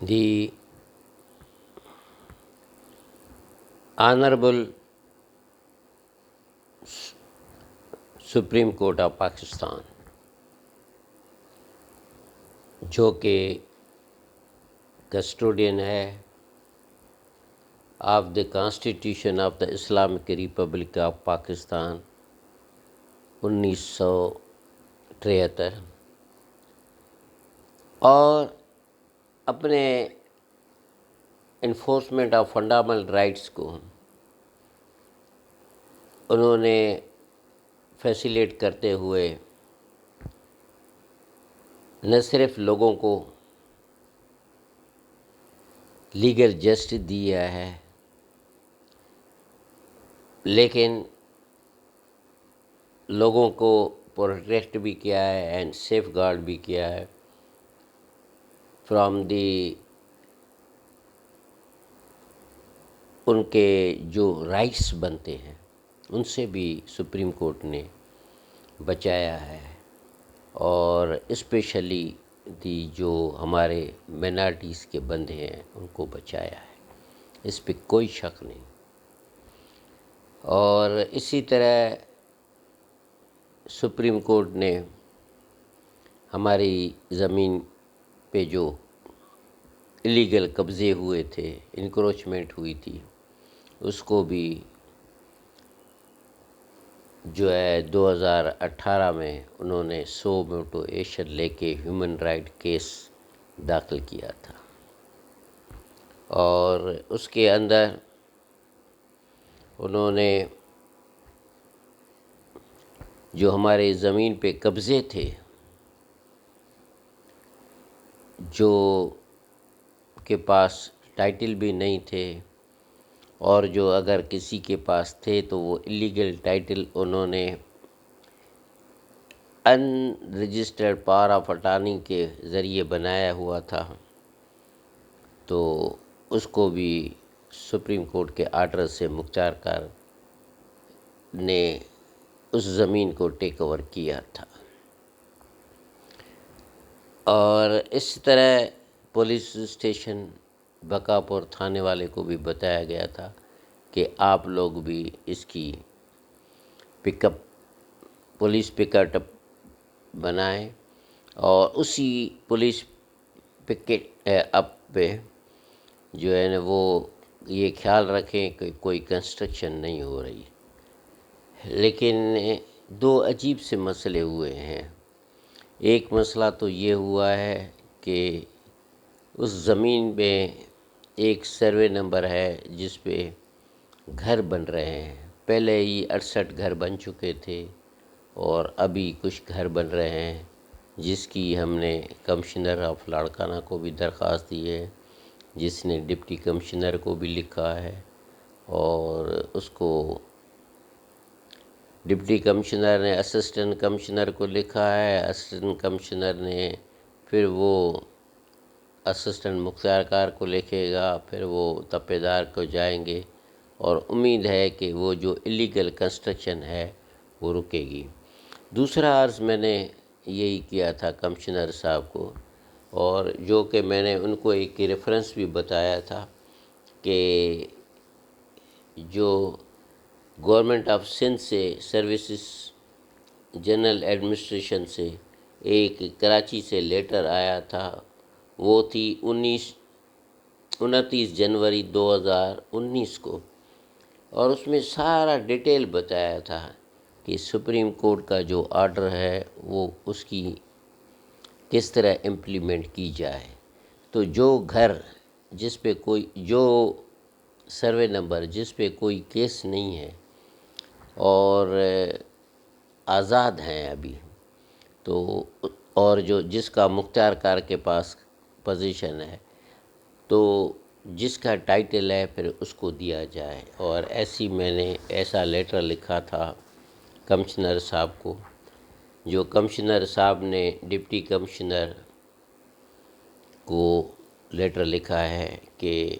The Honorable Supreme Court of Pakistan, جو کہ custodian ہے of the constitution of the Islamic republic of Pakistan 1973، اور اپنے انفورسمنٹ آف فنڈامنٹل رائٹس کو انہوں نے فیسیلیٹ کرتے ہوئے نہ صرف لوگوں کو لیگل جسٹس دیا ہے، لیکن لوگوں کو پروٹیکٹ بھی کیا ہے اینڈ سیف گارڈ بھی کیا ہے فرام دی ان کے جو رائٹس بنتے ہیں ان سے بھی سپریم کورٹ نے بچایا ہے، اور اسپیشلی جو ہمارے مائنارٹیز کے بندے ہیں ان کو بچایا ہے، اس پہ کوئی شک نہیں۔ اور اسی طرح سپریم کورٹ نے ہماری زمین پہ جو الیگل قبضے ہوئے تھے، انکروچمنٹ ہوئی تھی، اس کو بھی جو ہے 2018 میں انہوں نے سو موٹو ایشن لے کے ہیومن رائٹ کیس داخل کیا تھا، اور اس کے اندر انہوں نے جو ہمارے زمین پہ قبضے تھے، جو کے پاس ٹائٹل بھی نہیں تھے، اور جو اگر کسی کے پاس تھے تو وہ الیگل ٹائٹل انہوں نے ان رجسٹرڈ پاور آف اٹارنی کے ذریعے بنایا ہوا تھا، تو اس کو بھی سپریم کورٹ کے آرڈر سے مختار کار نے اس زمین کو ٹیک اوور کیا تھا۔ اور اس طرح پولیس اسٹیشن بقاپور تھانے والے کو بھی بتایا گیا تھا کہ آپ لوگ بھی اس کی پولیس پک اپ بنائیں، اور اسی پولیس پک اپ پہ جو ہے نا وہ یہ خیال رکھیں کہ کوئی کنسٹرکشن نہیں ہو رہی۔ لیکن دو عجیب سے مسئلے ہوئے ہیں۔ ایک مسئلہ تو یہ ہوا ہے کہ اس زمین میں ایک سروے نمبر ہے جس پہ گھر بن رہے ہیں، پہلے ہی 68 گھر بن چکے تھے اور ابھی کچھ گھر بن رہے ہیں، جس کی ہم نے کمشنر آف لاڑکانہ کو بھی درخواست دی ہے، جس نے ڈپٹی کمشنر کو بھی لکھا ہے، اور اس کو ڈپٹی کمشنر نے اسسٹنٹ کمشنر کو لکھا ہے، اسسٹنٹ کمشنر نے پھر وہ اسسٹنٹ مختار کار کو لکھے گا، پھر وہ تپیدار کو جائیں گے، اور امید ہے کہ وہ جو الیگل کنسٹرکشن ہے وہ رکے گی۔ دوسرا عرض میں نے یہی کیا تھا کمشنر صاحب کو، اور جو کہ میں نے ان کو ایک ریفرنس بھی بتایا تھا کہ جو گورنمنٹ آف سندھ سے سروسز جنرل ایڈمنسٹریشن سے ایک کراچی سے لیٹر آیا تھا، وہ تھی 29 جنوری 2019 کو، اور اس میں سارا ڈیٹیل بتایا تھا کہ سپریم کورٹ کا جو آرڈر ہے وہ اس کی کس طرح امپلیمنٹ کی جائے۔ تو جو گھر جس پہ کوئی جو سروے نمبر جس پہ کوئی کیس نہیں ہے اور آزاد ہیں ابھی، تو اور جو جس کا مختار کار کے پاس پوزیشن ہے، تو جس کا ٹائٹل ہے پھر اس کو دیا جائے۔ اور میں نے ایسا لیٹر لکھا تھا کمشنر صاحب کو، جو کمشنر صاحب نے ڈپٹی کمشنر کو لیٹر لکھا ہے کہ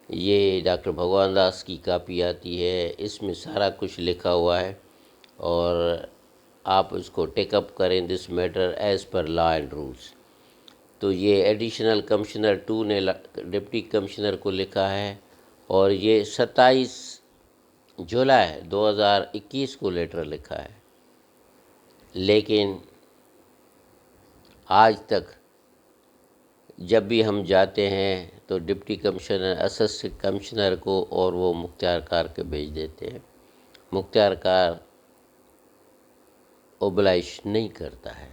یہ ڈاکٹر بھگوان داس کی کاپی آتی ہے، اس میں سارا کچھ لکھا ہوا ہے، اور آپ اس کو ٹیک اپ کریں this matter as per law and rules. تو یہ ایڈیشنل کمشنر 2 نے ڈپٹی کمشنر کو لکھا ہے، اور یہ 27 جولائی 2021 کو لیٹر لکھا ہے، لیکن آج تک جب بھی ہم جاتے ہیں تو ڈپٹی کمشنر اسسٹنٹ کمشنر کو اور وہ مختار کار کے بھیج دیتے ہیں۔ مختار کار اوبلائش نہیں کرتا ہے،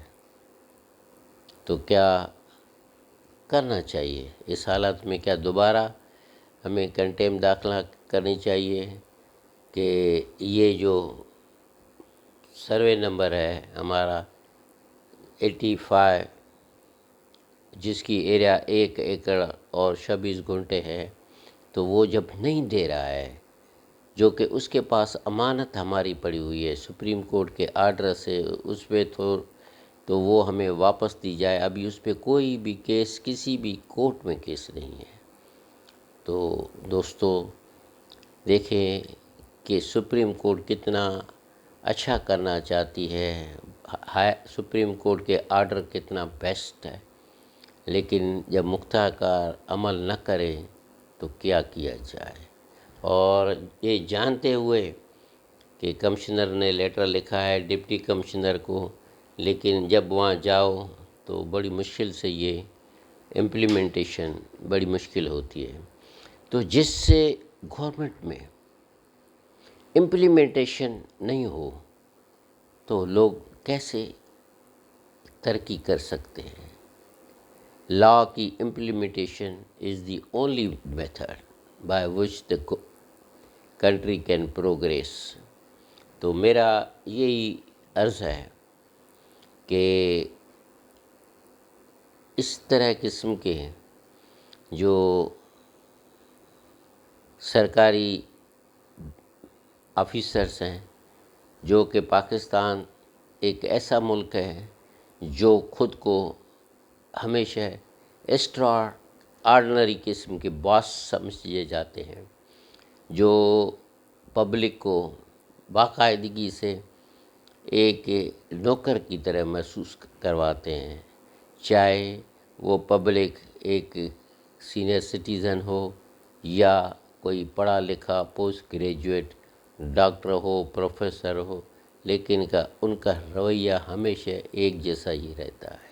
تو کیا کرنا چاہیے اس حالت میں؟ کیا دوبارہ ہمیں کنٹیم داخلہ کرنی چاہیے کہ یہ جو سروے نمبر ہے ہمارا 85، جس کی ایریا 1 ایکڑ اور 26 گھنٹے ہے، تو وہ جب نہیں دے رہا ہے، جو کہ اس کے پاس امانت ہماری پڑی ہوئی ہے سپریم کورٹ کے آرڈر سے، اس پہ تو وہ ہمیں واپس دی جائے۔ ابھی اس پہ کوئی بھی کیس کسی بھی کورٹ میں کیس نہیں ہے۔ تو دوستو دیکھیں کہ سپریم کورٹ کتنا اچھا کرنا چاہتی ہے، سپریم کورٹ کے آرڈر کتنا بیسٹ ہے، لیکن جب مختار کار عمل نہ کرے تو کیا کیا جائے؟ اور یہ جانتے ہوئے کہ کمشنر نے لیٹر لکھا ہے ڈپٹی کمشنر کو، لیکن جب وہاں جاؤ تو بڑی مشکل سے یہ امپلیمنٹیشن بڑی مشکل ہوتی ہے۔ تو جس سے گورنمنٹ میں امپلیمنٹیشن نہیں ہو تو لوگ کیسے ترقی کر سکتے ہیں؟ لا کی implementation is the only method by which the country can progress. تو میرا یہی عرض ہے کہ اس طرح قسم کے جو سرکاری آفیسرس ہیں، جو کہ پاکستان ایک ایسا ملک ہے جو خود کو ہمیشہ ایکسٹرا آرڈنری قسم کے باس سمجھے جاتے ہیں، جو پبلک کو باقاعدگی سے ایک نوکر کی طرح محسوس کرواتے ہیں، چاہے وہ پبلک ایک سینئر سٹیزن ہو یا کوئی پڑھا لکھا پوسٹ گریجویٹ ڈاکٹر ہو، پروفیسر ہو، لیکن ان کا رویہ ہمیشہ ایک جیسا ہی رہتا ہے۔